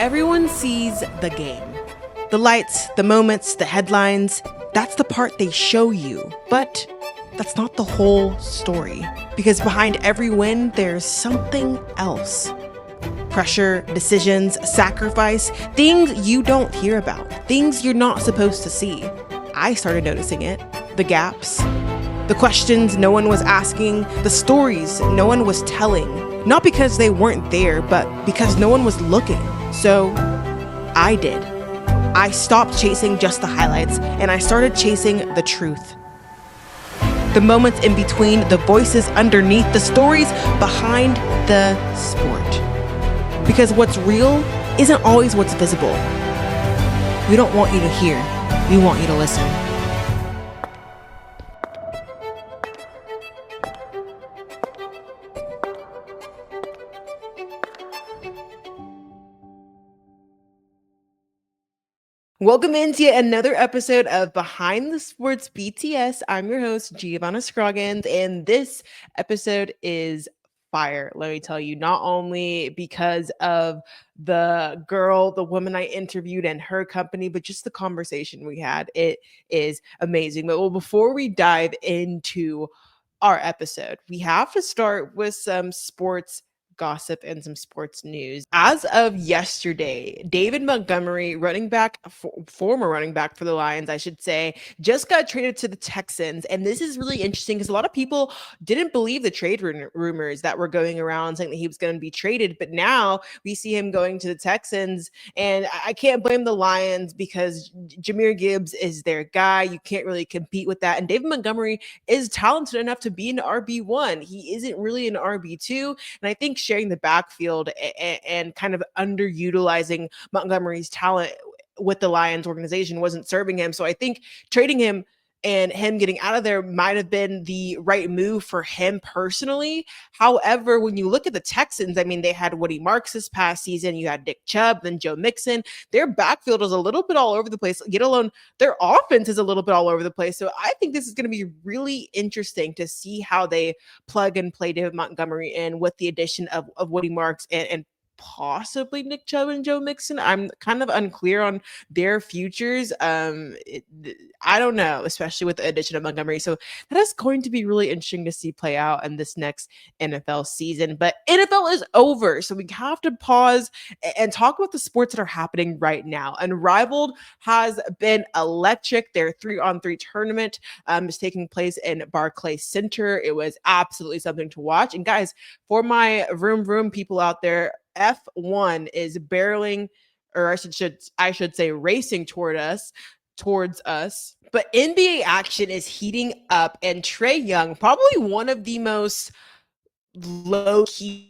Everyone sees the game. The lights, the moments, the headlines, that's the part they show you. But that's not the whole story. Because behind every win, there's something else. Pressure, decisions, sacrifice, things you don't hear about, things you're not supposed to see. I started noticing it. The gaps, the questions no one was asking, the stories no one was telling. Not because they weren't there, but because no one was looking. So I did. I stopped chasing just the highlights, and I started chasing the truth. The moments in between, the voices underneath, the stories behind the sport. Because what's real isn't always what's visible. We don't want you to hear, we want you to listen. Welcome into yet another episode of Behind the Sports BTS. I'm your host, Giovanna Scroggins, and this episode is fire. Let me tell you, not only because of the woman I interviewed and her company, but just the conversation we had. It is amazing. But before we dive into our episode, we have to start with some sports gossip and some sports news. As of yesterday, David Montgomery, former running back for the Lions, I should say, just got traded to the Texans. And this is really interesting because a lot of people didn't believe the trade rumors that were going around saying that he was going to be traded. But now we see him going to the Texans. And I can't blame the Lions because Jahmyr Gibbs is their guy. You can't really compete with that. And David Montgomery is talented enough to be an RB1. He isn't really an RB2. And I think sharing the backfield and kind of underutilizing Montgomery's talent with the Lions organization wasn't serving him. So I think trading him and him getting out of there might have been the right move for him personally. However, when you look at the Texans, I mean, they had Woody Marks this past season. You had Nick Chubb, then Joe Mixon. Their backfield is a little bit all over the place, let alone their offense is a little bit all over the place. So I think this is going to be really interesting to see how they plug and play David Montgomery in with the addition of Woody Marks and possibly Nick Chubb and Joe Mixon. I'm kind of unclear on their futures. I don't know, especially with the addition of Montgomery. So that is going to be really interesting to see play out in this next NFL season. But NFL is over, so we have to pause and talk about the sports that are happening right now. Unrivaled has been electric. Their 3-on-3 tournament is taking place in Barclays Center. It was absolutely something to watch. And guys, for my vroom people out there, F1 is barreling, or I should say racing towards us. But NBA action is heating up, and Trae Young, probably one of the most low-key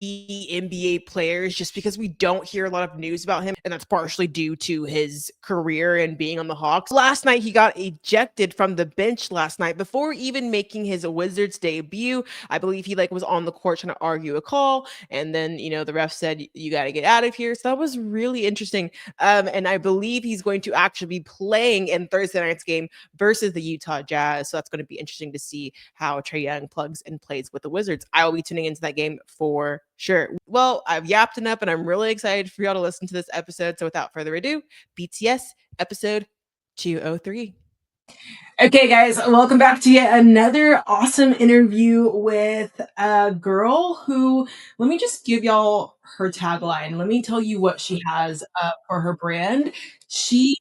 NBA players, just because we don't hear a lot of news about him, and that's partially due to his career and being on the Hawks. Last night, he got ejected from the bench last night before even making his Wizards debut. I believe he was on the court trying to argue a call, and then the ref said you got to get out of here. So that was really interesting. And I believe he's going to actually be playing in Thursday night's game versus the Utah Jazz. So that's going to be interesting to see how Trae Young plugs and plays with the Wizards. I will be tuning into that game for sure. Well, I've yapped enough and I'm really excited for y'all to listen to this episode. So without further ado, BTS episode 203. Okay, guys, welcome back to yet another awesome interview with a girl who, let me just give y'all her tagline. Let me tell you what she has for her brand. She,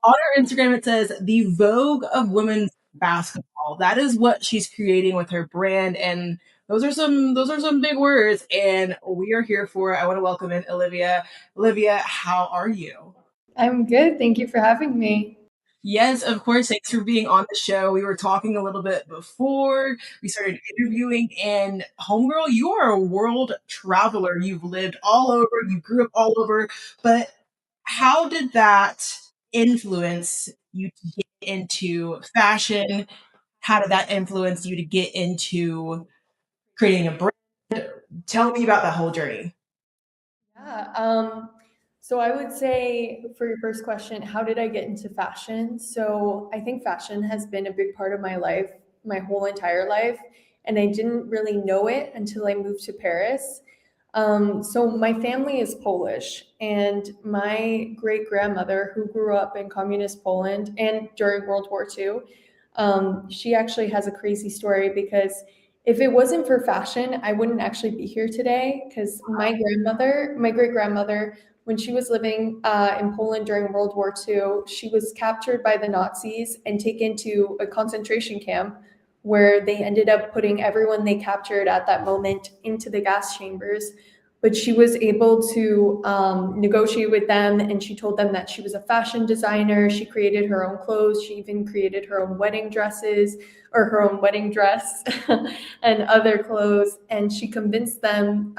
on her Instagram, it says the Vogue of women's basketball. That is what she's creating with her brand. And those are some big words, and we are here for it. I want to welcome in Olivia. Olivia, how are you? I'm good. Thank you for having me. Yes, of course. Thanks for being on the show. We were talking a little bit before we started interviewing, and homegirl, you are a world traveler. You've lived all over, you grew up all over, but how did that influence you to get into fashion? How did that influence you to get into creating a brand? Tell me about that whole journey. Yeah. So I would say for your first question, how did I get into fashion? So I think fashion has been a big part of my life, my whole entire life. And I didn't really know it until I moved to Paris. So my family is Polish, and my great grandmother, who grew up in communist Poland and during World War II, she actually has a crazy story because if it wasn't for fashion, I wouldn't actually be here today. Because my great grandmother, when she was living in Poland during World War II, she was captured by the Nazis and taken to a concentration camp where they ended up putting everyone they captured at that moment into the gas chambers. But she was able to negotiate with them, and she told them that she was a fashion designer. She created her own clothes. She even created her own wedding dresses, or her own wedding dress and other clothes. And she convinced them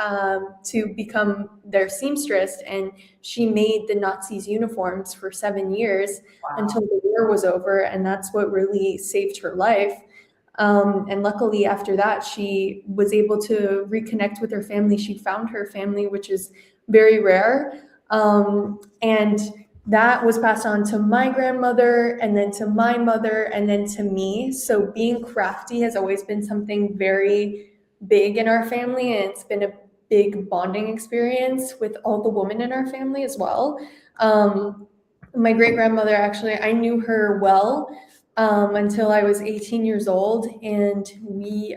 to become their seamstress. And she made the Nazis' uniforms for 7 years until the war was over. And that's what really saved her life. And luckily, after that, she was able to reconnect with her family. She found her family, which is very rare. And that was passed on to my grandmother, and then to my mother, and then to me. So being crafty has always been something very big in our family, and it's been a big bonding experience with all the women in our family as well. My great grandmother, actually, I knew her well until I was 18 years old, and we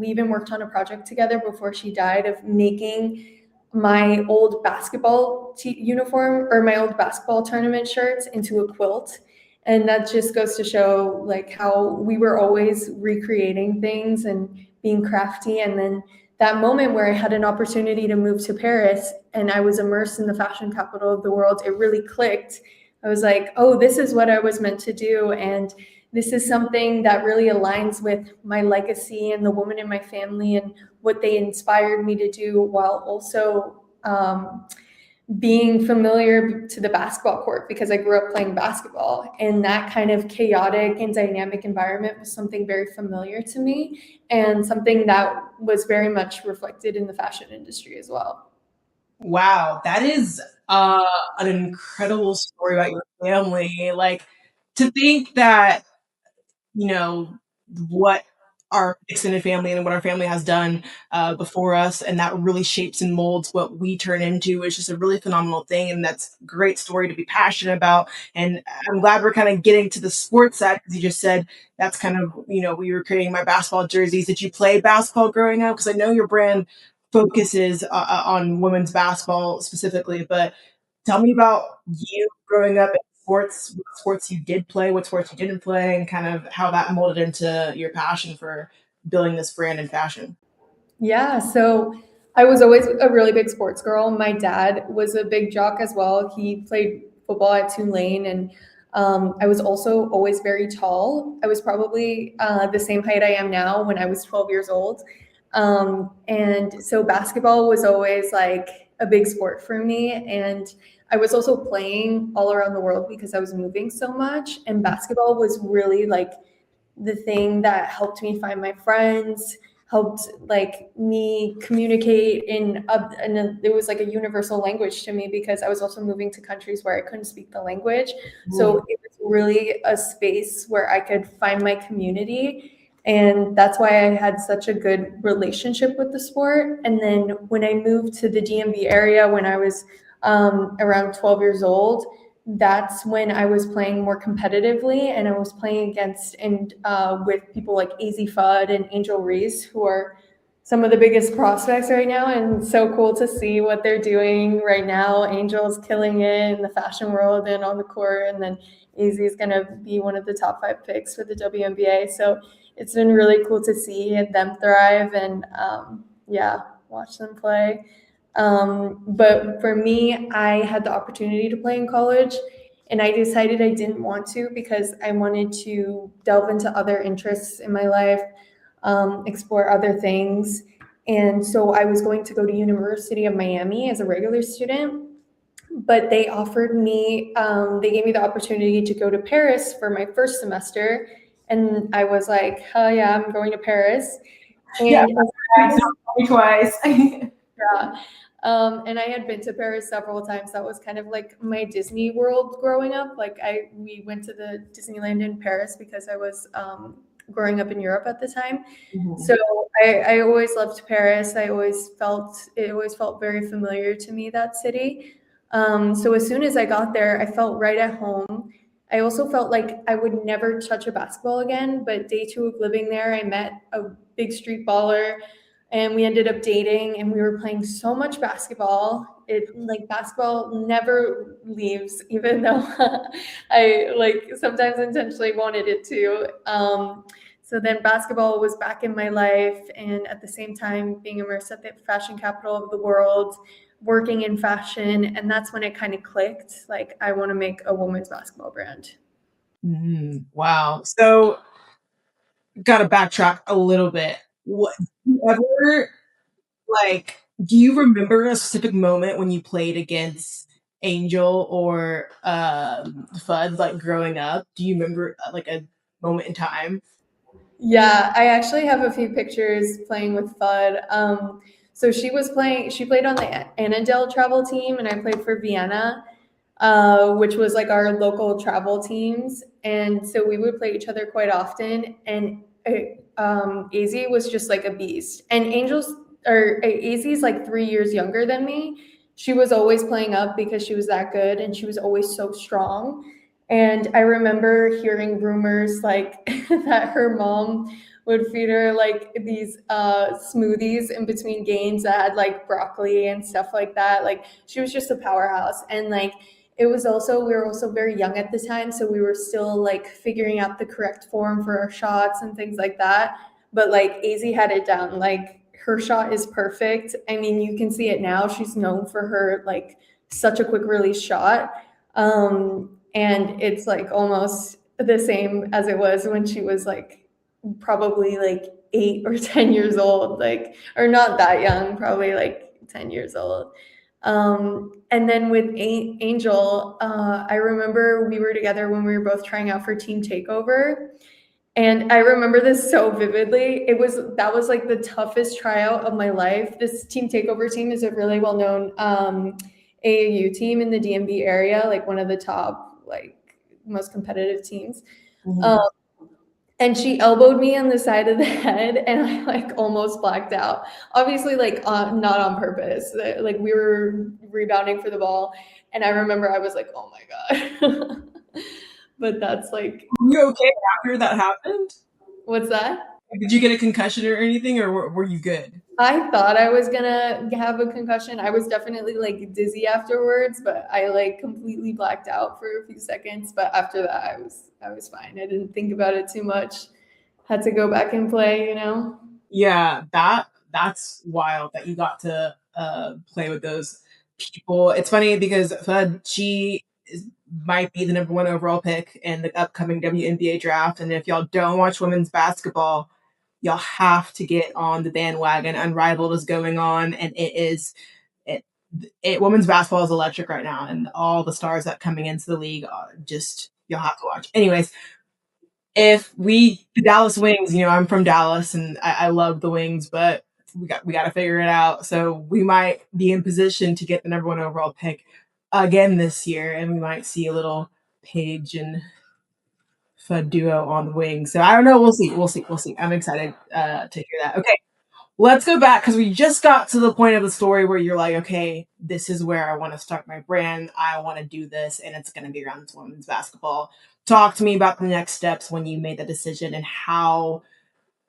even worked on a project together before she died of making my old basketball uniform, or my old basketball tournament shirts, into a quilt. And that just goes to show like how we were always recreating things and being crafty. And then that moment where I had an opportunity to move to Paris and I was immersed in the fashion capital of the world, it really clicked. I was like, oh, this is what I was meant to do. And this is something that really aligns with my legacy and the women in my family and what they inspired me to do, while also being familiar to the basketball court, because I grew up playing basketball, and that kind of chaotic and dynamic environment was something very familiar to me, and something that was very much reflected in the fashion industry as well. Wow, that is an incredible story about your family. Like, to think that, you know, what our extended family and what our family has done before us, and that really shapes and molds what we turn into, is just a really phenomenal thing. And that's a great story to be passionate about. And I'm glad we're kind of getting to the sports side, because you just said that's kind of, we were creating my basketball jerseys. Did you play basketball growing up? Because I know your brand focuses on women's basketball specifically, but tell me about you growing up in sports, what sports you did play, what sports you didn't play, and kind of how that molded into your passion for building this brand in fashion. Yeah, so I was always a really big sports girl. My dad was a big jock as well. He played football at Tulane, and I was also always very tall. I was probably the same height I am now when I was 12 years old. And so basketball was always like a big sport for me. And I was also playing all around the world because I was moving so much. And basketball was really like the thing that helped me find my friends, helped like me communicate it was like a universal language to me, because I was also moving to countries where I couldn't speak the language. So it was really a space where I could find my community. And that's why I had such a good relationship with the sport. And then when I moved to the DMV area when I was around 12 years old, that's when I was playing more competitively, and I was playing against and with people like AZ Fudd and Angel Reese, who are some of the biggest prospects right now, and so cool to see what they're doing right now. Angel's killing it in the fashion world and on the court, and then AZ is going to be one of the top 5 picks for the WNBA. So it's been really cool to see them thrive and yeah, watch them play. But for me, I had the opportunity to play in college, and I decided I didn't want to because I wanted to delve into other interests in my life, explore other things. And so I was going to go to University of Miami as a regular student, but they offered me, they gave me the opportunity to go to Paris for my first semester. And I was like, hell yeah, I'm going to Paris. Yeah, And me twice. yeah. And I had been to Paris several times. That was kind of like my Disney World growing up. Like we went to the Disneyland in Paris because I was growing up in Europe at the time. Mhm. So I always loved Paris. It always felt very familiar to me, that city. So as soon as I got there, I felt right at home. I also felt like I would never touch a basketball again. But day 2 of living there, I met a big street baller, and we ended up dating, and we were playing so much basketball. Basketball never leaves, even though I sometimes intentionally wanted it to. So then basketball was back in my life, and at the same time being immersed at the fashion capital of the world, working in fashion, and that's when it kind of clicked. Like, I want to make a women's basketball brand. Wow. So, gotta backtrack a little bit. What do you ever do you remember a specific moment when you played against Angel or Fudd, like growing up? Do you remember like a moment in time? Yeah, I actually have a few pictures playing with Fudd. So she played on the Annandale travel team, and I played for Vienna, which was like our local travel teams. And so we would play each other quite often. And AZ was just like a beast. And AZ is like 3 years younger than me. She was always playing up because she was that good, and she was always so strong. And I remember hearing rumors like that her mom would feed her like these smoothies in between games that had like broccoli and stuff like that. Like, she was just a powerhouse. And like, we were also very young at the time, so we were still like figuring out the correct form for our shots and things like that. But like, AZ had it down. Like, her shot is perfect. I mean, you can see it now. She's known for her like such a quick release shot. And it's like almost the same as it was when she was like probably like 8 or 10 years old, like, or not that young, probably like 10 years old. And then with Angel, I remember we were together when we were both trying out for Team Takeover. And I remember this so vividly. That was like the toughest tryout of my life. This Team Takeover team is a really well-known AAU team in the DMV area, like one of the top, like, most competitive teams. Mhm. Um, and she elbowed me on the side of the head, and I like almost blacked out. Obviously, like, not on purpose. Like, we were rebounding for the ball, and I remember I was like, "Oh my god!" But that's like, Were you okay after that happened? what's that? Did you get a concussion or anything, or were you good? I thought I was gonna have a concussion. I was definitely like dizzy afterwards, but I like completely blacked out for a few seconds. But after that, I was fine. I didn't think about it too much. Had to go back and play, you know. Yeah, that's wild that you got to play with those people. It's funny because might be the number one overall pick in the upcoming WNBA draft, and if y'all don't watch women's basketball, y'all have to get on the bandwagon. Unrivaled is going on, and it, women's basketball is electric right now, and all the stars that coming into the league are just you'll have to watch. Anyways, if the Dallas Wings, I'm from Dallas and I love the Wings, but we got to figure it out. So we might be in position to get the number one overall pick again this year, and we might see a little Paige and Fudd duo on the Wings. So I don't know. We'll see. We'll see. We'll see. I'm excited to hear that. Okay, let's go back because we just got to the point of the story where you're like, okay, this is where I want to start my brand. I want to do this, and it's going to be around women's basketball. Talk to me about the next steps when you made the decision and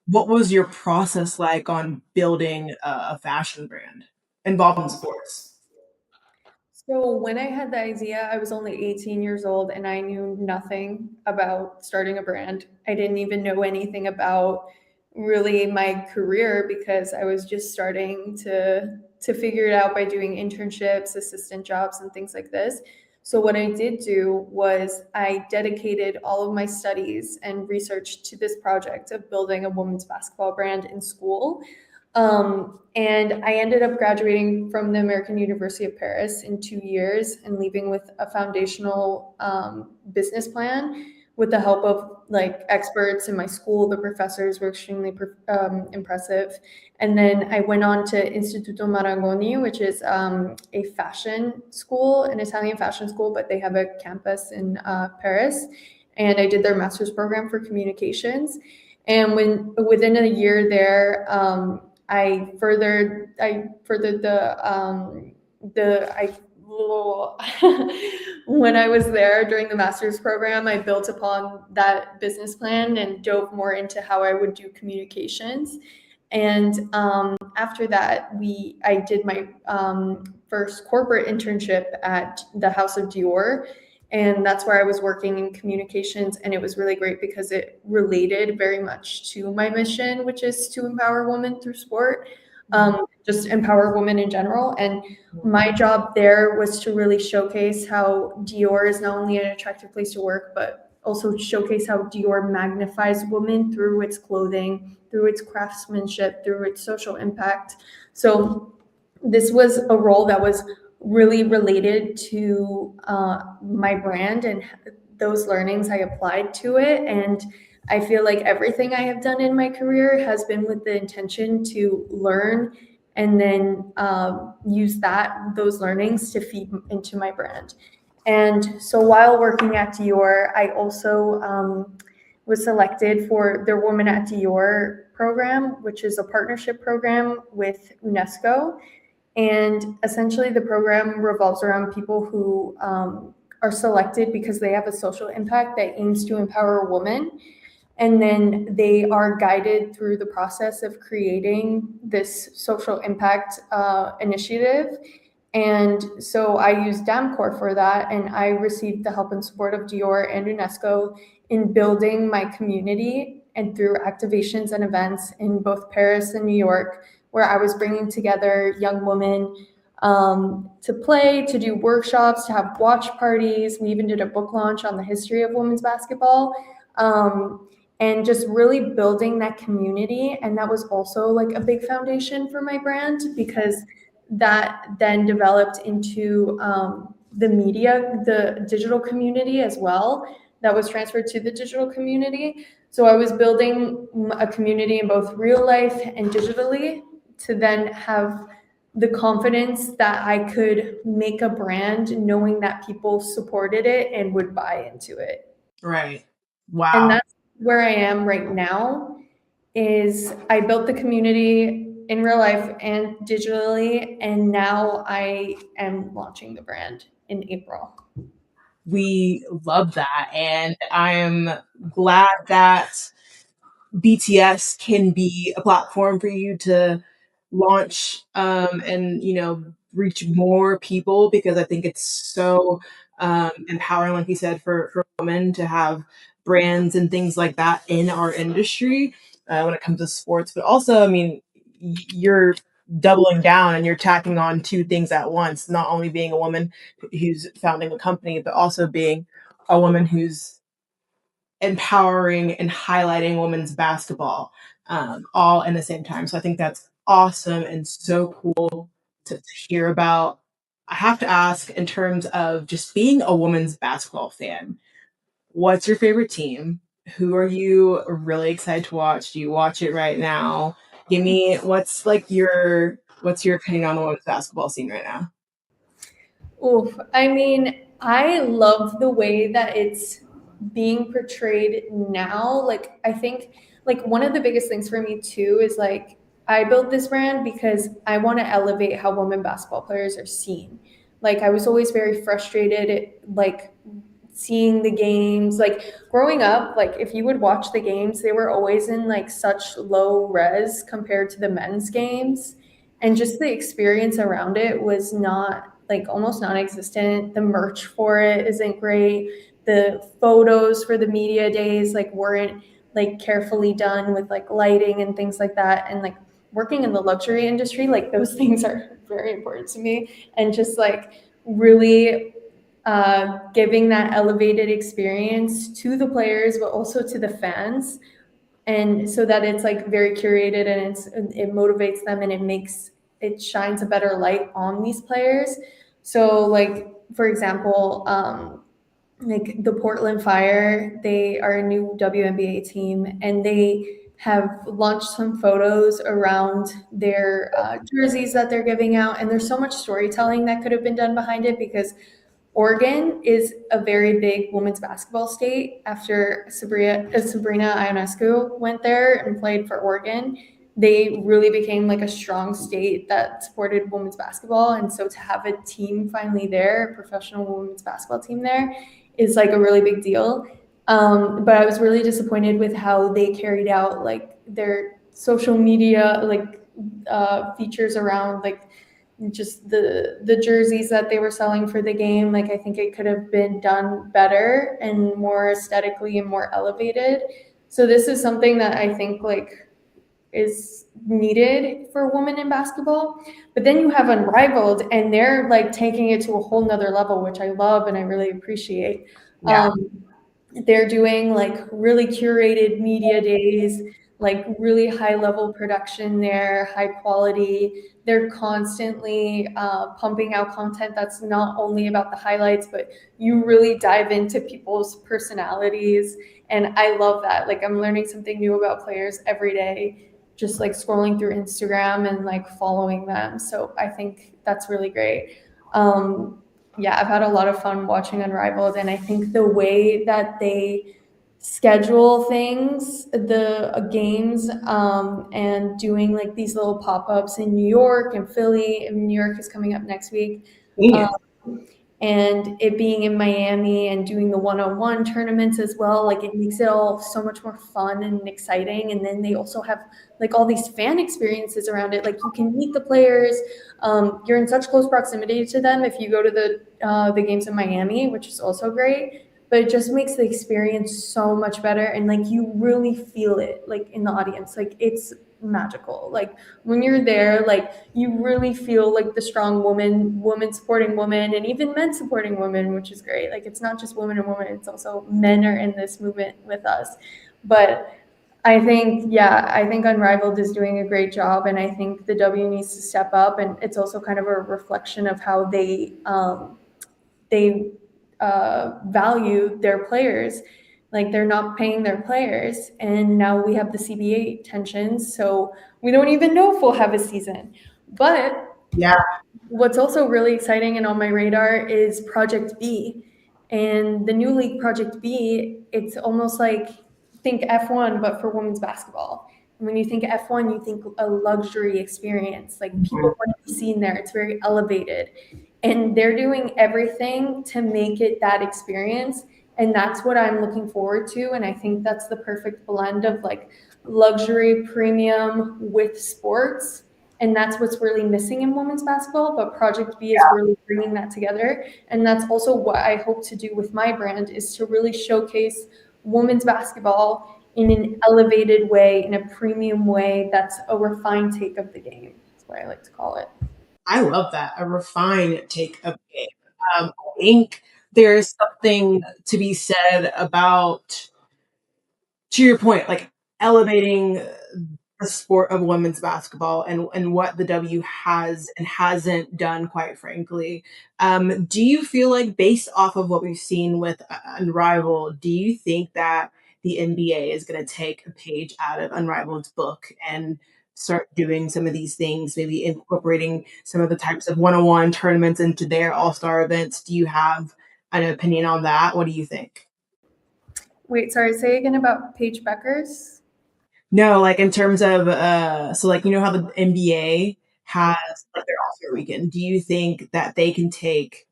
what was your process like on building a fashion brand involved in sports? So when I had the idea, I was only 18 years old, and I knew nothing about starting a brand. I didn't even know anything about really my career because I was just starting to figure it out by doing internships, assistant jobs, and things like this. So what I did do was I dedicated all of my studies and research to this project of building a women's basketball brand in school. And I ended up graduating from the American University of Paris in 2 years and leaving with a foundational business plan with the help of like experts in my school. The professors were extremely impressive. And then I went on to Istituto Marangoni, which is a fashion school, an Italian fashion school, but they have a campus in Paris. And I did their master's program for communications. And within a year there, I furthered the I when I was there during the master's program, I built upon that business plan and dove more into how I would do communications. And after that, I did my first corporate internship at the House of Dior, and that's where I was working in communications, and it was really great because it related very much to my mission, which is to empower women through sport, just empower women in general. And my job there was to really showcase how Dior is not only an attractive place to work, but also showcase how Dior magnifies women through its clothing, through its craftsmanship, through its social impact. So this was a role that was really related to my brand, and those learnings I applied to it. And I feel like everything I have done in my career has been with the intention to learn and then use those learnings to feed into my brand. And so while working at Dior, I also was selected for their Women at Dior program, which is a partnership program with UNESCO. And essentially, the program revolves around people who are selected because they have a social impact that aims to empower women. And then they are guided through the process of creating this social impact initiative. And so I used Damecore for that, and I received the help and support of Dior and UNESCO in building my community and through activations and events in both Paris and New York, where I was bringing together young women to play, to do workshops, to have watch parties. We even did a book launch on the history of women's basketball. And just really building that community. And that was also like a big foundation for my brand, because that then developed into the media, the digital community as well, that was transferred to the digital community. So I was building a community in both real life and digitally to then have the confidence that I could make a brand knowing that people supported it and would buy into it. Right. Wow. And that's where I am right now. Is I built the community in real life and digitally, and now I am launching the brand in April. We love that. And I am glad that BTS can be a platform for you to launch and reach more people, because I think it's so empowering, like you said, for women to have brands and things like that in our industry when it comes to sports. But also, I mean, you're doubling down and you're tacking on two things at once, not only being a woman who's founding a company, but also being a woman who's empowering and highlighting women's basketball all in the same time. So I think that's awesome and so cool to hear about. I have to ask, in terms of just being a women's basketball fan, what's your favorite team? Who are you really excited to watch? Do you watch it right now? Give me what's your opinion on the women's basketball scene right now? Oof. I mean, I love the way that it's being portrayed now. Like, I think, like, one of the biggest things for me too is like, I built this brand because I want to elevate how women basketball players are seen. Like, I was always very frustrated, like, seeing the games. Like, growing up, like, if you would watch the games, they were always in like such low res compared to the men's games. And just the experience around it was not, like, almost non-existent. The merch for it isn't great. The photos for the media days like weren't like carefully done with like lighting and things like that. And like working in the luxury industry, like those things are very important to me. And just like really giving that elevated experience to the players, but also to the fans. And so that it's like very curated, and it motivates them, and it shines a better light on these players. So like, for example, like the Portland Fire, they are a new WNBA team, and they have launched some photos around their jerseys that they're giving out. And there's so much storytelling that could have been done behind it, because Oregon is a very big women's basketball state. After Sabrina Ionescu went there and played for Oregon, they really became like a strong state that supported women's basketball. And so to have a team finally there, a professional women's basketball team there, is like a really big deal. But I was really disappointed with how they carried out like their social media features around like just the jerseys that they were selling for the game. Like I think it could have been done better and more aesthetically and more elevated. So this is something that I think like is needed for women in basketball. But then you have Unrivaled, and they're like taking it to a whole nother level, which I love and I really appreciate. Yeah. They're doing like really curated media days, like really high level production there, high quality. They're constantly pumping out content that's not only about the highlights, but you really dive into people's personalities. And I love that. Like I'm learning something new about players every day, just like scrolling through Instagram and like following them. So I think that's really great. Yeah, I've had a lot of fun watching Unrivaled, and I think the way that they schedule things, the games, and doing like these little pop-ups in New York and Philly, and New York is coming up next week. Yeah. And it being in Miami and doing the one-on-one tournaments as well, like it makes it all so much more fun and exciting. And then they also have like all these fan experiences around it. Like you can meet the players. You're in such close proximity to them if you go to the games in Miami, which is also great. But it just makes the experience so much better, and like you really feel it like in the audience. Like it's magical. Like when you're there, like you really feel like the strong woman supporting women, and even men supporting women, which is great. Like it's not just women and women, it's also men are in this movement with us. But I think, yeah, I think Unrivaled is doing a great job, and I think the W needs to step up, and it's also kind of a reflection of how they value their players. Like they're not paying their players, and now we have the CBA tensions, so we don't even know if we'll have a season. But Yeah. what's also really exciting and on my radar is Project B. And the new league, Project B, it's almost like think F1, but for women's basketball. And when you think F1, you think a luxury experience. Like people want to be seen there. It's very elevated. And they're doing everything to make it that experience. And that's what I'm looking forward to. And I think that's the perfect blend of like luxury premium with sports, and that's what's really missing in women's basketball. But Project B is really bringing that together, and that's also what I hope to do with my brand, is to really showcase women's basketball in an elevated way, in a premium way that's a refined take of the game. That's what I like to call it. I love that. A refined take of the game. I think there's something to be said about, to your point, like elevating the sport of women's basketball and what the W has and hasn't done, quite frankly. Do you feel like, based off of what we've seen with Unrivaled, do you think that the NBA is going to take a page out of Unrivaled's book and start doing some of these things, maybe incorporating some of the types of one-on-one tournaments into their all-star events? Do you have an opinion on that? What do you think? Wait, sorry, say again about Paige Beckers. No, like in terms of so like, you know how the NBA has like their All-Star weekend. Do you think that they can take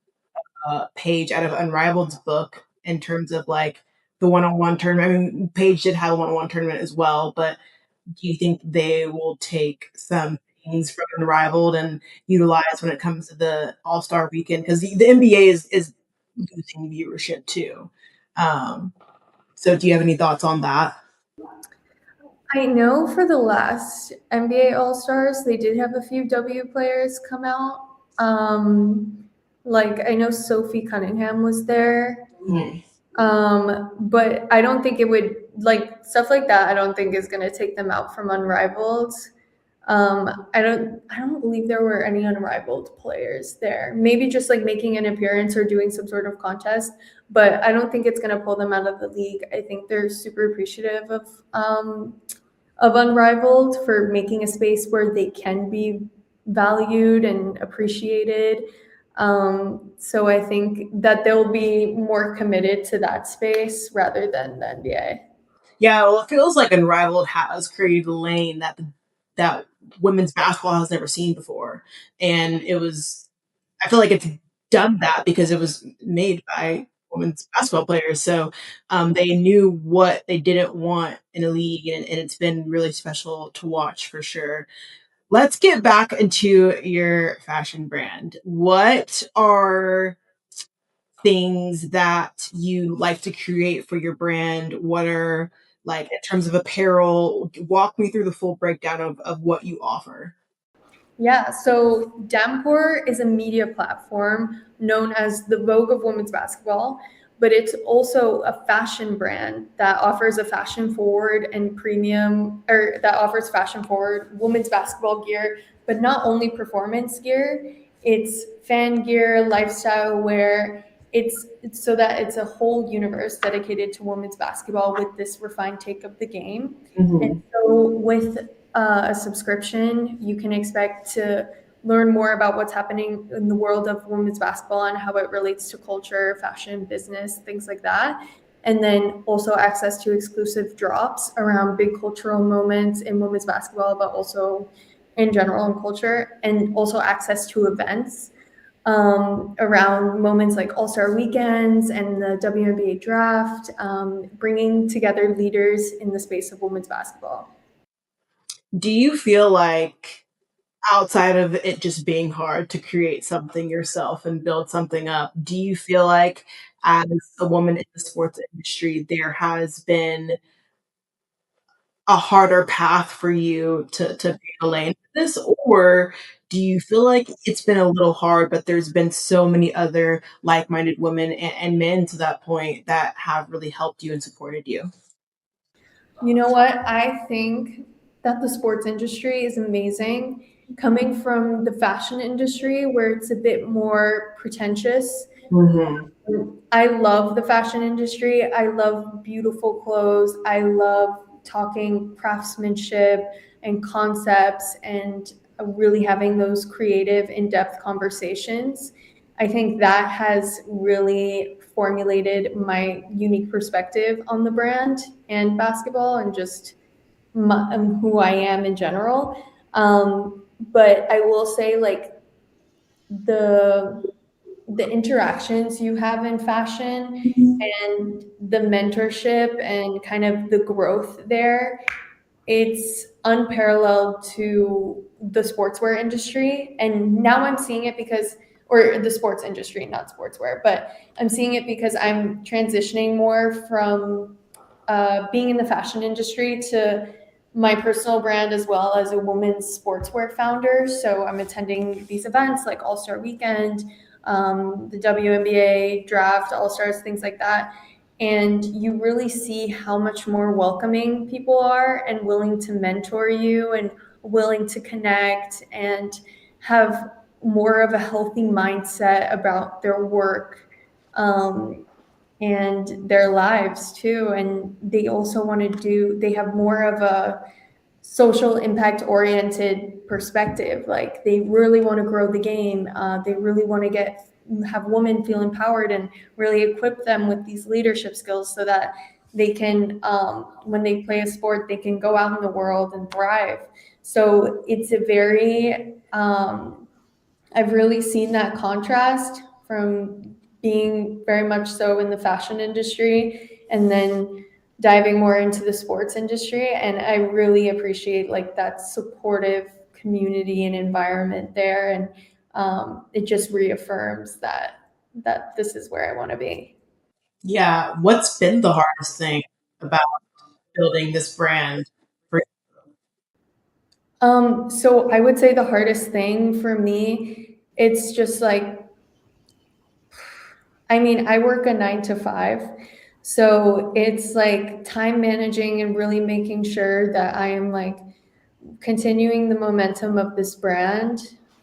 a page out of Unrivaled's book in terms of like the one-on-one tournament? I mean, Paige did have a one-on-one tournament as well, but do you think they will take some things from Unrivaled and utilize when it comes to the All-Star weekend? Because the NBA is losing viewership too. Um, so do you have any thoughts on that? I know for the last NBA All Stars, they did have a few W players come out. Like I know Sophie Cunningham was there. Hmm. But I don't think it would, like stuff like that. I don't think is going to take them out from Unrivaled. I don't believe there were any Unrivaled players there. Maybe just like making an appearance or doing some sort of contest, but I don't think it's going to pull them out of the league. I think they're super appreciative of Unrivaled for making a space where they can be valued and appreciated. So I think that they'll be more committed to that space rather than the NBA. Yeah, well, it feels like Unrivaled has created a lane that women's basketball has never seen before, and it was. I feel like it's done that because it was made by women's basketball players, so they knew what they didn't want in a league, and it's been really special to watch for sure. Let's get back into your fashion brand. What are things that you like to create for your brand? What are like in terms of apparel? Walk me through the full breakdown of what you offer. Yeah, so Damecore is a media platform known as the Vogue of women's basketball, but it's also a fashion brand that offers a fashion forward and premium, or that offers fashion forward women's basketball gear, but not only performance gear, it's fan gear, lifestyle wear. It's so that it's a whole universe dedicated to women's basketball with this refined take of the game. And Mhm. so with a subscription, you can expect to learn more about what's happening in the world of women's basketball and how it relates to culture, fashion, business, things like that. And then also access to exclusive drops around big cultural moments in women's basketball, but also in general in culture, and also access to events around moments like All-Star weekends and the WNBA draft, bringing together leaders in the space of women's basketball. Do you feel like outside of it just being hard to create something yourself and build something up, do you feel like as a woman in the sports industry, there has been a harder path for you to be a lane for this? Or do you feel like it's been a little hard, but there's been so many other like-minded women and men to that point that have really helped you and supported you? You know what? I think that the sports industry is amazing. Coming from the fashion industry, where it's a bit more pretentious, Mhm. I love the fashion industry. I love beautiful clothes. I love talking craftsmanship and concepts and really having those creative, in depth conversations. I think that has really formulated my unique perspective on the brand and basketball and just who I am in general. But I will say, like, the the interactions you have in fashion and the mentorship and kind of the growth there, it's unparalleled to the sportswear industry. And now I'm seeing it because, or the sports industry, not sportswear, but I'm seeing it because I'm transitioning more from being in the fashion industry to my personal brand as well as a women's sportswear founder. So I'm attending these events like All Star Weekend, the WNBA draft, All Stars, things like that. And you really see how much more welcoming people are and willing to mentor you and willing to connect and have more of a healthy mindset about their work. And their lives too. And they also want to they have more of a social impact oriented perspective. Like they really want to grow the game. They really want to have women feel empowered and really equip them with these leadership skills so that they can, when they play a sport, they can go out in the world and thrive. So it's a very, I've really seen that contrast from being very much so in the fashion industry and then diving more into the sports industry. And I really appreciate like that supportive community and environment there. And it just reaffirms that this is where I want to be. Yeah, what's been the hardest thing about building this brand for So I would say the hardest thing for me, it's just like, I mean, I work a 9 to 5. So it's like time managing and really making sure that I am like continuing the momentum of this brand,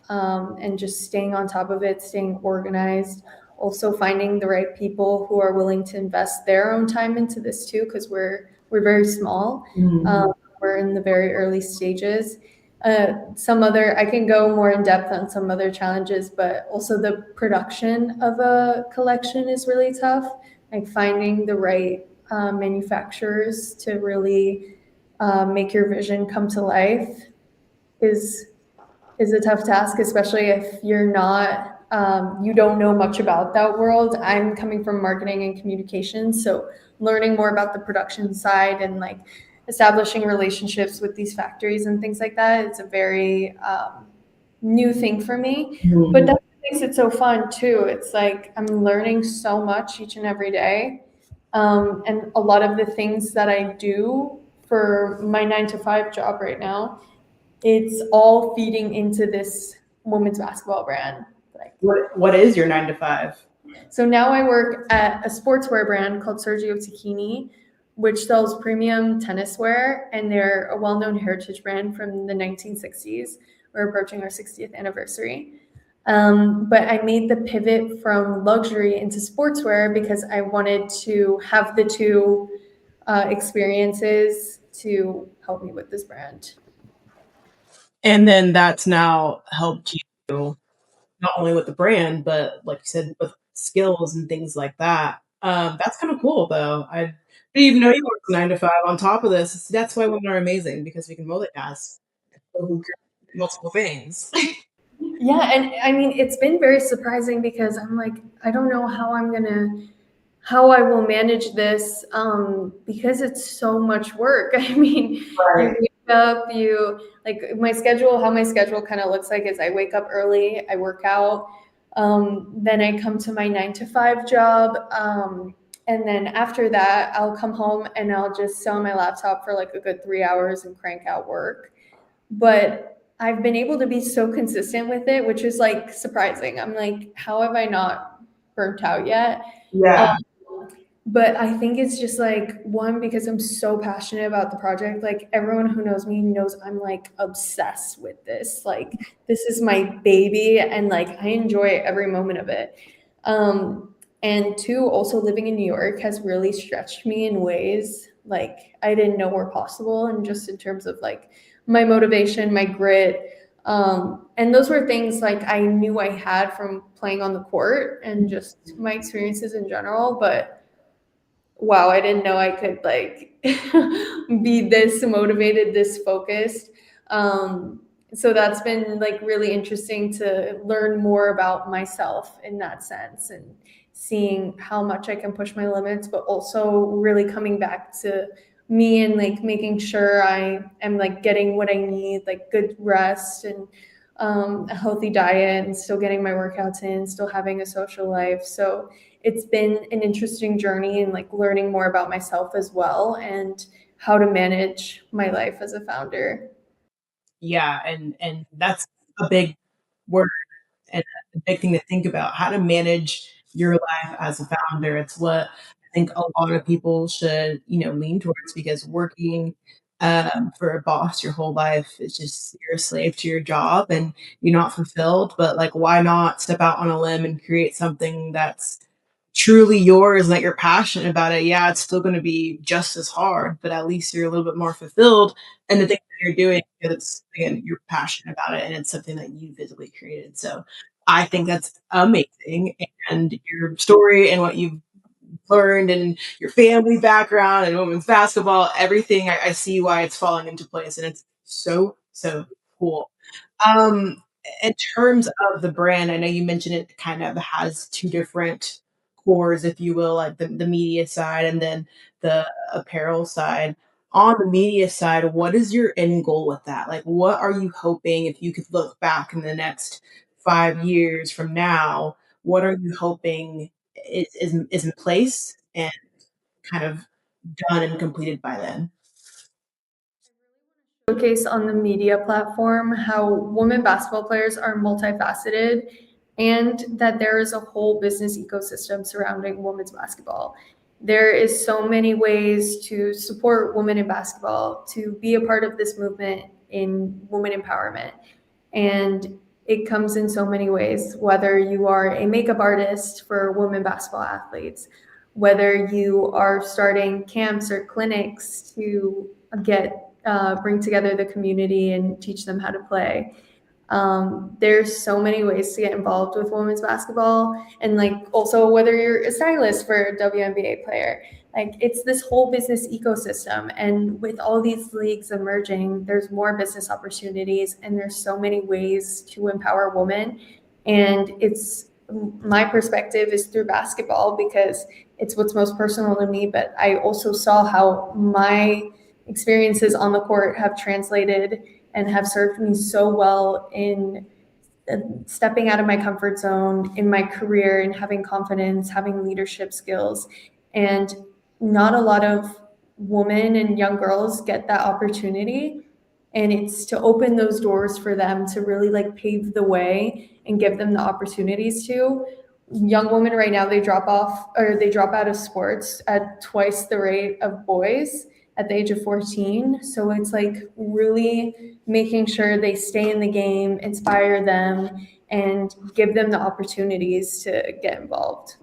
and just staying on top of it, staying organized. Also finding the right people who are willing to invest their own time into this too, because we're very small. Mhm. We're in the very early stages. I can go more in depth on some other challenges, but also the production of a collection is really tough. Like finding the right manufacturers to really make your vision come to life is is a tough task, especially if you're not you don't know much about that world. I'm coming from marketing and communications, so learning more about the production side and like establishing relationships with these factories and things like that, it's a very new thing for me. But that's what makes it so fun too. It's like I'm learning so much each and every day. And a lot of the things that I do for my 9 to 5 job right now, it's all feeding into this women's basketball brand. Like, What is your 9 to 5? so now I work at a sportswear brand called Sergio Tacchini, which sells premium tennis wear, and they're a well-known heritage brand from the 1960s. We're approaching our 60th anniversary. But I made the pivot from luxury into sportswear because I wanted to have the two experiences to help me with this brand. And then that's now helped you not only with the brand, but like you said, with skills and things like that. That's kind of cool, though. I didn't even know you worked 9 to 5. On top of this, that's why women are amazing because we can multitask. People who can do multiple things. Yeah, and I mean, it's been very surprising because I'm like, I don't know how I will manage this because it's so much work. I mean, you wake up, how my schedule kind of looks like is I wake up early, I work out, then I come to my 9 to 5 job. And then after that, I'll come home and I'll just sit on my laptop for like a good 3 hours and crank out work. But I've been able to be so consistent with it, which is like surprising. I'm like, how have I not burnt out yet? Yeah. But I think it's just like one, because I'm so passionate about the project. Like everyone who knows me knows I'm like obsessed with this. Like this is my baby, and like I enjoy every moment of it. And two, also living in New York has really stretched me in ways like I didn't know were possible, and just in terms of like my motivation, my grit. And those were things like I knew I had from playing on the court and just my experiences in general, but wow, I didn't know I could like be this motivated, this focused. So that's been like really interesting to learn more about myself in that sense, and seeing how much I can push my limits, but also really coming back to me and like making sure I am like getting what I need, like good rest and a healthy diet, and still getting my workouts in, still having a social life. So it's been an interesting journey and like learning more about myself as well, and how to manage my life as a founder. Yeah, and that's a big word and a big thing to think about, how to manage your life as a founder. It's what I think a lot of people should, lean towards because working for a boss your whole life is just you're a slave to your job and you're not fulfilled. But like, why not step out on a limb and create something that's truly yours and that you're passionate about it? Yeah, it's still going to be just as hard, but at least you're a little bit more fulfilled in the thing that you're doing because it's, again, you're passionate about it and it's something that you physically created. So I think that's amazing. And your story and what you've learned and your family background and women's basketball, everything, I see why it's falling into place. And it's so, so cool. Um, in terms of the brand, I know you mentioned it kind of has two different cores, if you will, like the media side and then the apparel side. On the media side, what is your end goal with that? Like, what are you hoping if you could look back in the next 5 years from now? What are you hoping is in place and kind of done and completed by then? Showcase on the media platform how women basketball players are multifaceted, and that there is a whole business ecosystem surrounding women's basketball. There is so many ways to support women in basketball, to be a part of this movement in women empowerment. And it comes in so many ways, whether you are a makeup artist for women basketball athletes, whether you are starting camps or clinics to get bring together the community and teach them how to play. There's so many ways to get involved with women's basketball, and like also whether you're a stylist for a WNBA player, like it's this whole business ecosystem. And with all these leagues emerging, there's more business opportunities, and there's so many ways to empower women. And it's my perspective is through basketball because it's what's most personal to me. But I also saw how my experiences on the court have translated and have served me so well in stepping out of my comfort zone in my career and having confidence, having leadership skills. And not a lot of women and young girls get that opportunity. And it's to open those doors for them to really like pave the way and give them the opportunities to. Young women right now, they drop off or they drop out of sports at twice the rate of boys at the age of 14. So it's like really making sure they stay in the game, inspire them, and give them the opportunities to get involved.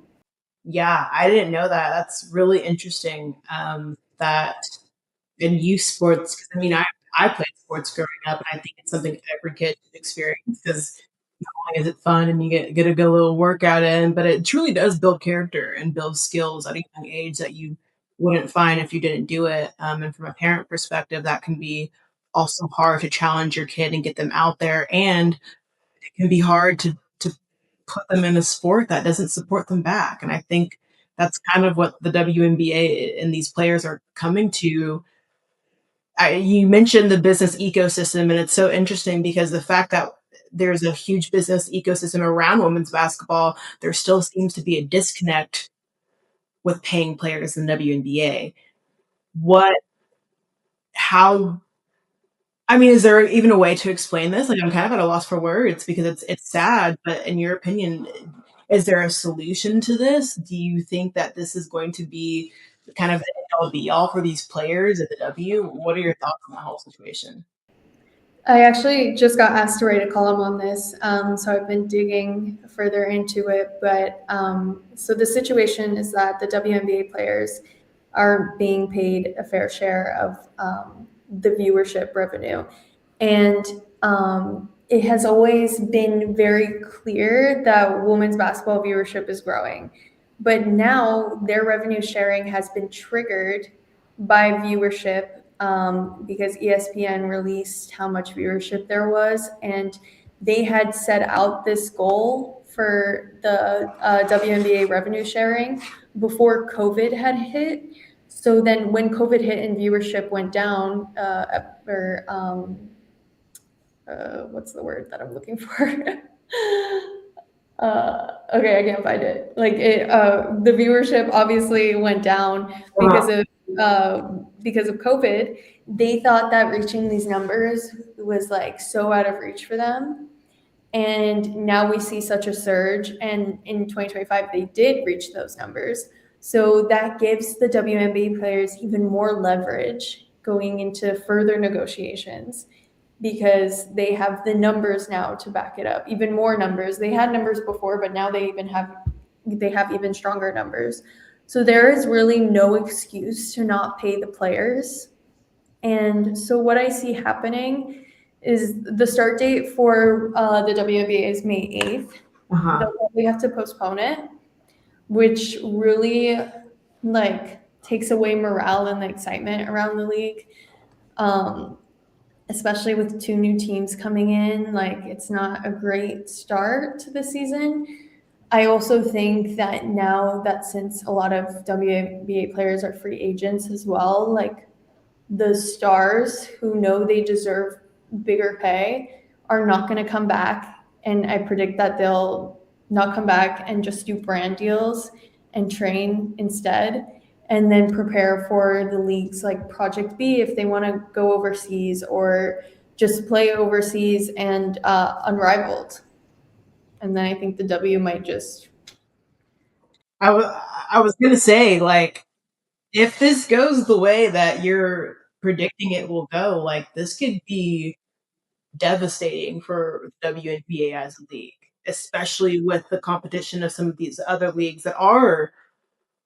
Yeah, I didn't know that. That's really interesting. That in youth sports, 'cause I mean, I played sports growing up, and I think it's something every kid should experience because not only is it fun and you get a good little workout in, but it truly does build character and build skills at a young age that you wouldn't find if you didn't do it. And from a parent perspective, that can be also hard to challenge your kid and get them out there, and it can be hard to put them in a sport that doesn't support them back. And I think that's kind of what the WNBA and these players are coming to. You mentioned the business ecosystem, and it's so interesting because the fact that there's a huge business ecosystem around women's basketball, there still seems to be a disconnect with paying players in the WNBA. What, how, I mean, is there even a way to explain this? Like, I'm kind of at a loss for words because it's sad, but in your opinion, is there a solution to this? Do you think that this is going to be kind of the end all be all for these players at the W? What are your thoughts on the whole situation? I actually just got asked to write a column on this, so I've been digging further into it. But so the situation is that the WNBA players are being paid a fair share of the viewership revenue, and it has always been very clear that women's basketball viewership is growing. But now their revenue sharing has been triggered by viewership because ESPN released how much viewership there was, and they had set out this goal for the WNBA revenue sharing before COVID had hit. So then, when COVID hit and viewership went down, or what's the word that I'm looking for? Okay, I can't find it. Like it, the viewership obviously went down because of COVID. They thought that reaching these numbers was like so out of reach for them, and now we see such a surge. And in 2025, they did reach those numbers. So that gives the WNBA players even more leverage going into further negotiations because they have the numbers now to back it up. Even more numbers. They had numbers before, but now they have even stronger numbers. So there is really no excuse to not pay the players. And so what I see happening is the start date for the WNBA is May 8th. Uh-huh. They'll probably have to postpone it, which really like takes away morale and the excitement around the league. Especially with two new teams coming in, like it's not a great start to the season. I also think that now that since a lot of WNBA players are free agents as well, like the stars who know they deserve bigger pay are not going to come back. And I predict that they'll not come back and just do brand deals and train instead, and then prepare for the leagues like Project B if they want to go overseas or just play overseas and Unrivaled. And then I think the W might just. I was gonna say, like, if this goes the way that you're predicting it will go, like, this could be devastating for WNBA as a league, especially with the competition of some of these other leagues that are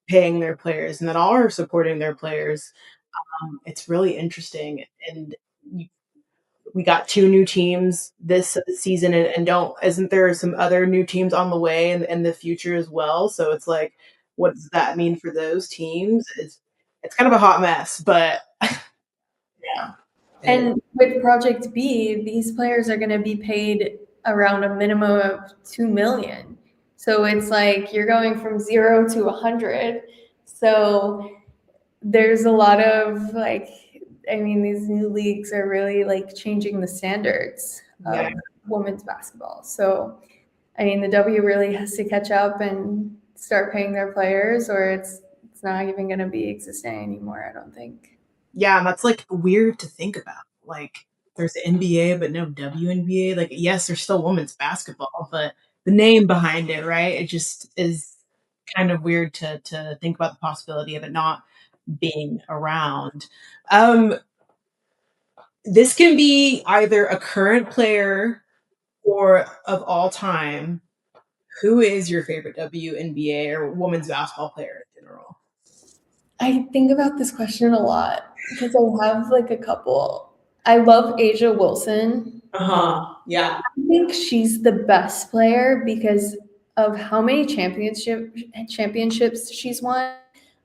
paying their players and that are supporting their players. It's really interesting, and we got two new teams this season, and don't isn't there some other new teams on the way in the future as well? So it's like, what does that mean for those teams? It's kind of a hot mess, but yeah. And with Project B, these players are going to be paid around a minimum of 2 million. So it's like you're going from 0 to 100. So there's a lot of like, I mean, these new leagues are really like changing the standards Yeah. of women's basketball. So I mean, the W really has to catch up and start paying their players, or it's not even going to be existing anymore, I don't think. Yeah, and that's like weird to think about. Like, there's the NBA, but no WNBA. Like, yes, there's still women's basketball, but the name behind it, right? It just is kind of weird to think about the possibility of it not being around. Um, this can be either a current player or of all time. Who is your favorite WNBA or women's basketball player in general? I think about this question a lot because I have like a couple. I love Asia Wilson. Yeah. I think she's the best player because of how many championships she's won.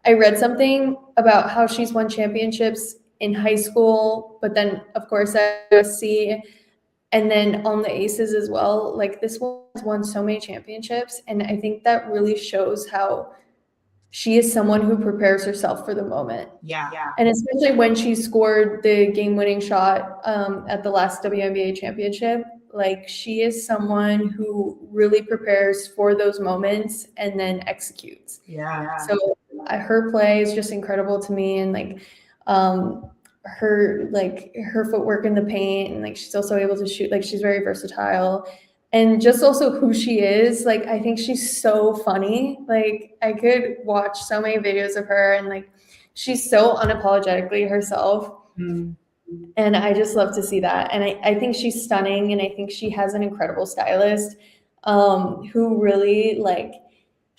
I read something about how she's won championships in high school, but then of course at USC and then on the Aces as well. Like this one has won so many championships, and I think that really shows how she is someone who prepares herself for the moment. Yeah. And especially when she scored the game-winning shot at the last WNBA championship, like she is someone who really prepares for those moments and then executes. Yeah. So her play is just incredible to me, and her footwork in the paint, and like she's also able to shoot. Like she's very versatile, and just also who she is. Like I think she's so funny. Like I could watch so many videos of her, and like she's so unapologetically herself. Mm. And I just love to see that. And I think she's stunning, and I think she has an incredible stylist who really like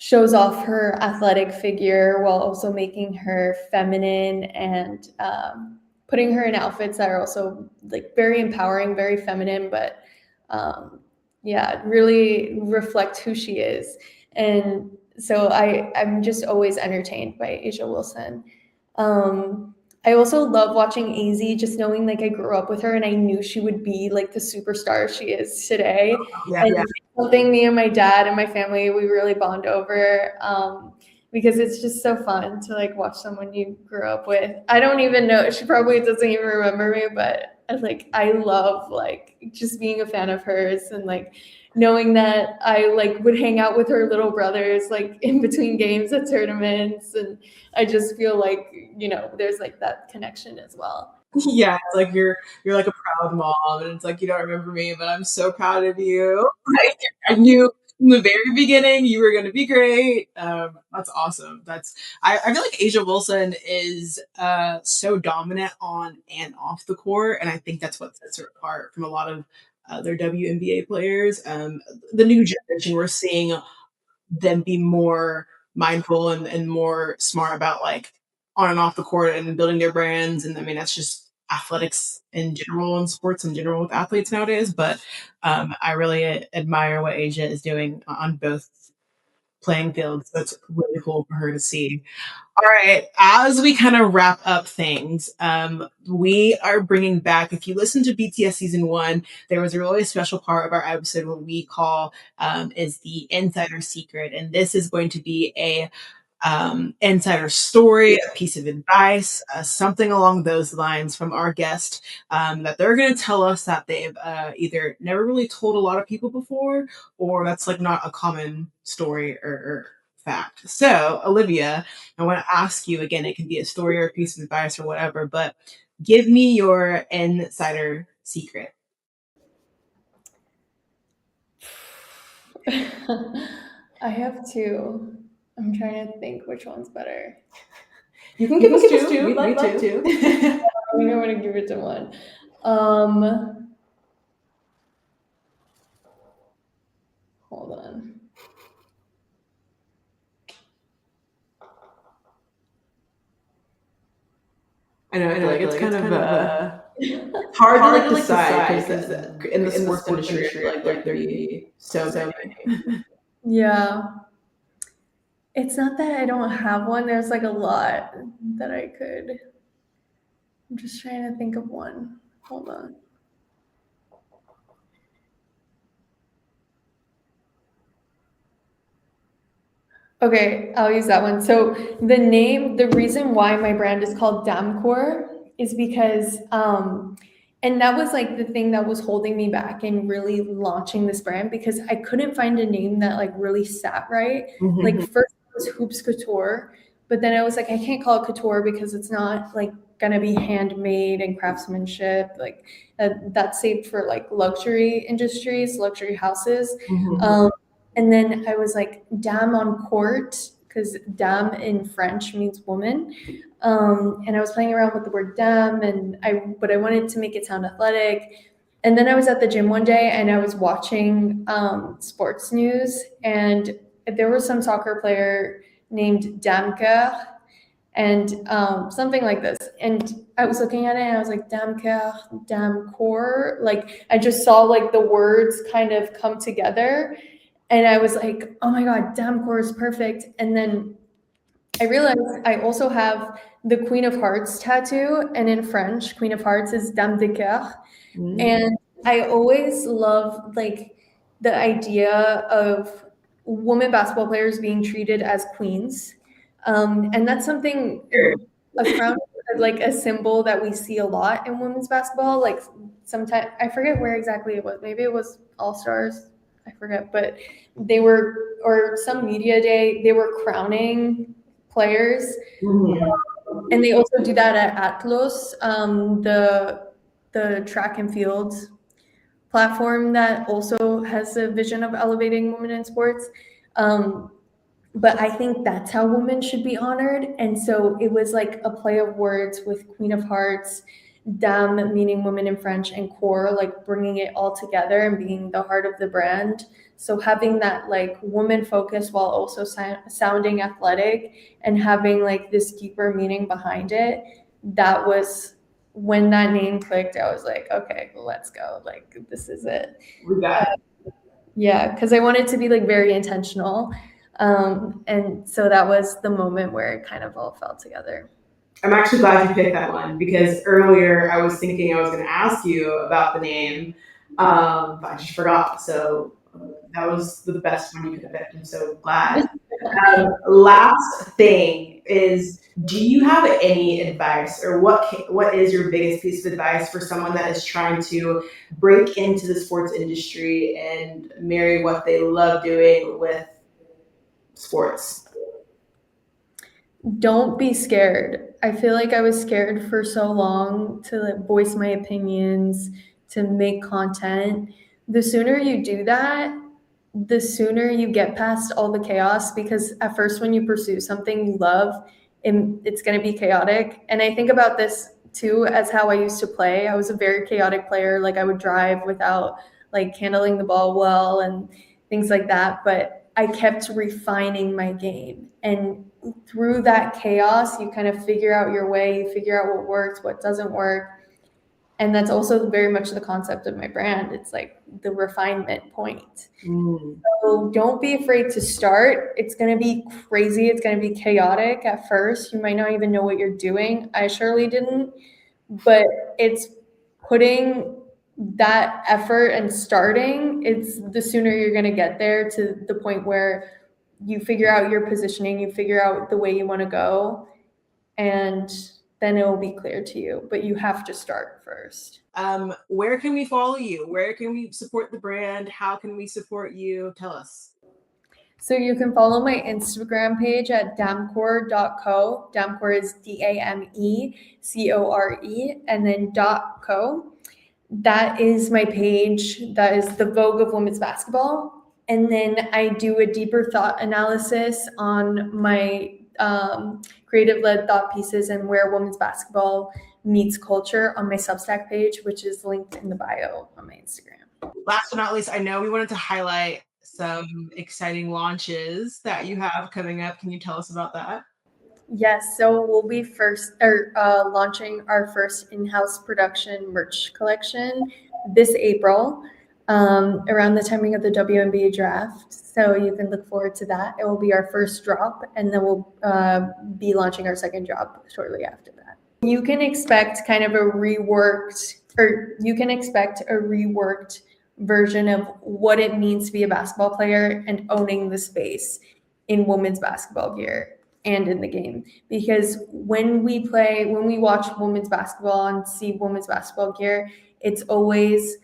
shows off her athletic figure while also making her feminine and putting her in outfits that are also like very empowering, very feminine, but yeah, really reflect who she is. And so I'm just always entertained by Asia Wilson. I also love watching AZ, just knowing like I grew up with her and I knew she would be like the superstar she is today. Yeah. And something me and my dad and my family, we really bond over because it's just so fun to like watch someone you grew up with. I don't even know, she probably doesn't even remember me, but like I love like just being a fan of hers and like knowing that I like would hang out with her little brothers like in between games at tournaments, and I just feel like, you know, there's like that connection as well. Yeah, it's like you're like a proud mom, and it's like, you don't remember me, but I'm so proud of you. Like, I knew from the very beginning you were going to be great. That's awesome. I feel like Asia Wilson is so dominant on and off the court, and I think that's what sets her apart from a lot of other WNBA players. The new generation, we're seeing them be more mindful and more smart about like on and off the court and building their brands. And I mean, that's just athletics in general and sports in general with athletes nowadays. But I really admire what Asia is doing on both playing fields. So it's really cool for her to see. All right, as we kind of wrap up things, we are bringing back, if you listen to BTS season one, there was a really special part of our episode what we call is the insider secret. And this is going to be a insider story, a piece of advice, something along those lines from our guest that they're going to tell us that they've either never really told a lot of people before, or that's like not a common story or fact. So, Olivia, I want to ask you again, it can be a story or a piece of advice or whatever, but give me your insider secret. I have two. I'm trying to think which one's better. You can You give can us give us two. two. We'd like We'd two. I think I'm gonna give it to one. Um, Hold on. I know, I feel like it's kind of hard hard to like decide because in the sports industry, I feel like there can be so many. Yeah. It's not that I don't have one. There's like a lot that I could. I'm just trying to think of one. Hold on. Okay, I'll use that one. So the reason why my brand is called Damecore is because, and that was like the thing that was holding me back in really launching this brand because I couldn't find a name that like really sat right. Mhm. Like first it was Hoops Couture, but then I was like, I can't call it couture because it's not like gonna be handmade and craftsmanship. Like that's saved for like luxury industries, luxury houses. Mhm. And then I was like, dame on court, because dame in French means woman. And I was playing around with the word dame, but I wanted to make it sound athletic. And then I was at the gym one day and I was watching sports news, and there was some soccer player named Damecore, and something like this. And I was looking at it and I was like, Damecore, Damecore. Like I just saw like the words kind of come together. And I was like, oh my God, Damecore is perfect. And then I realized I also have the Queen of Hearts tattoo. And in French, Queen of Hearts is Dame de Coeur. Mhm. And I always love like the idea of women basketball players being treated as queens. And that's something, a crown, like a symbol that we see a lot in women's basketball. Like sometimes, I forget where exactly it was. Maybe it was All Stars. I forget, but they were, or some media day, they were crowning players. Mhm. And they also do that at Atlas, the track and field platform that also has a vision of elevating women in sports. But I think that's how women should be honored. And so it was like a play of words with Queen of Hearts, Dame meaning women in French, and core, like bringing it all together and being the heart of the brand. So having that like woman focus while also sounding athletic and having like this deeper meaning behind it, that was when that name clicked. I was like, okay, let's go. Like this is it. We got it. Yeah, because I wanted to be like very intentional. And so that was the moment where it kind of all fell together. I'm actually glad you picked that one because earlier I was thinking I was going to ask you about the name, but I just forgot. So that was the best one you could have picked. I'm so glad. Last thing is, do you have any advice, or what is your biggest piece of advice for someone that is trying to break into the sports industry and marry what they love doing with sports? Don't be scared. I feel like I was scared for so long to like voice my opinions, to make content. The sooner you do that, the sooner you get past all the chaos, because at first when you pursue something you love, it's going to be chaotic. And I think about this too as how I used to play. I was a very chaotic player. Like I would drive without like handling the ball well and things like that, but I kept refining my game. And through that chaos, you kind of figure out your way, you figure out what works, what doesn't work. And that's also very much the concept of my brand. It's like the refinement point. Mm. So don't be afraid to start. It's going to be crazy. It's going to be chaotic at first. You might not even know what you're doing. I surely didn't. But it's putting that effort and starting, it's the sooner you're going to get there to the point where you figure out your positioning, you figure out the way you want to go, and then it will be clear to you. But you have to start first. Where can we follow you? Where can we support the brand? How can we support you? Tell us. So you can follow my Instagram page at damecore.co. Damecore is DAMECORE, and then .co. That is my page. That is the Vogue of women's basketball. And then I do a deeper thought analysis on my creative-led thought pieces and where women's basketball meets culture on my Substack page, which is linked in the bio on my Instagram. Last but not least, I know we wanted to highlight some exciting launches that you have coming up. Can you tell us about that? Yes, so we'll be launching our first in-house production merch collection this April, around the timing of the WNBA draft. So you can look forward to that. It will be our first drop, and then we'll be launching our second drop shortly after that. You can expect kind of you can expect a reworked version of what it means to be a basketball player and owning the space in women's basketball gear and in the game. Because when we watch women's basketball and see women's basketball gear, it's always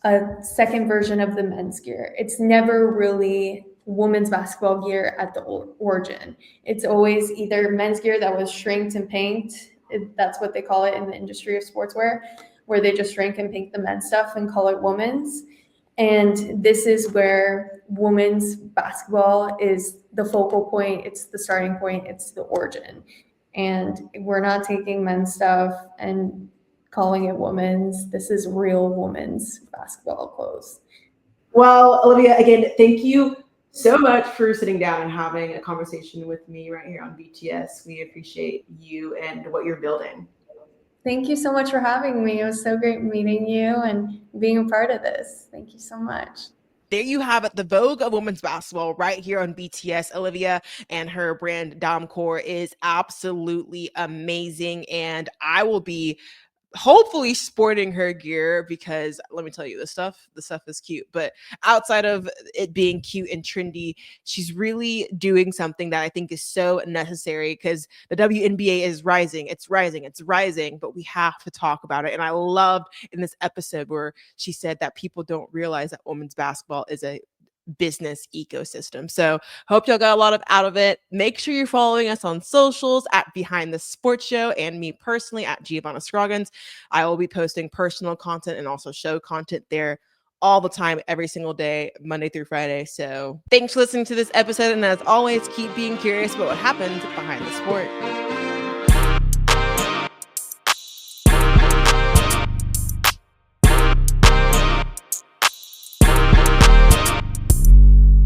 a second version of the men's gear. It's never really women's basketball gear at the origin. It's always either men's gear that was shrinked and pinked. That's what they call it in the industry of sportswear, where they just shrink and pink the men's stuff and call it women's. And this is where women's basketball is the focal point. It's the starting point. It's the origin. And we're not taking men's stuff and calling it women's. This is real women's basketball clothes. Well, Olivia, again, thank you so much for sitting down and having a conversation with me right here on BTS. We appreciate you and what you're building. Thank you so much for having me. It was so great meeting you and being a part of this. Thank you so much. There you have it, the Vogue of women's basketball right here on BTS. Olivia and her brand Damecore is absolutely amazing, and I will be hopefully sporting her gear because let me tell you, the stuff is cute. But outside of it being cute and trendy, she's really doing something that I think is so necessary because the WNBA is rising. It's rising, but we have to talk about it. And I loved in this episode where she said that people don't realize that women's basketball is a business ecosystem. So hope y'all got a lot out of it. Make sure you're following us on socials at Behind the Sports Show and me personally at Giovanna Scroggins. I will be posting personal content and also show content there all the time, every single day, Monday through Friday. So thanks for listening to this episode. And as always, keep being curious about what happens behind the sport.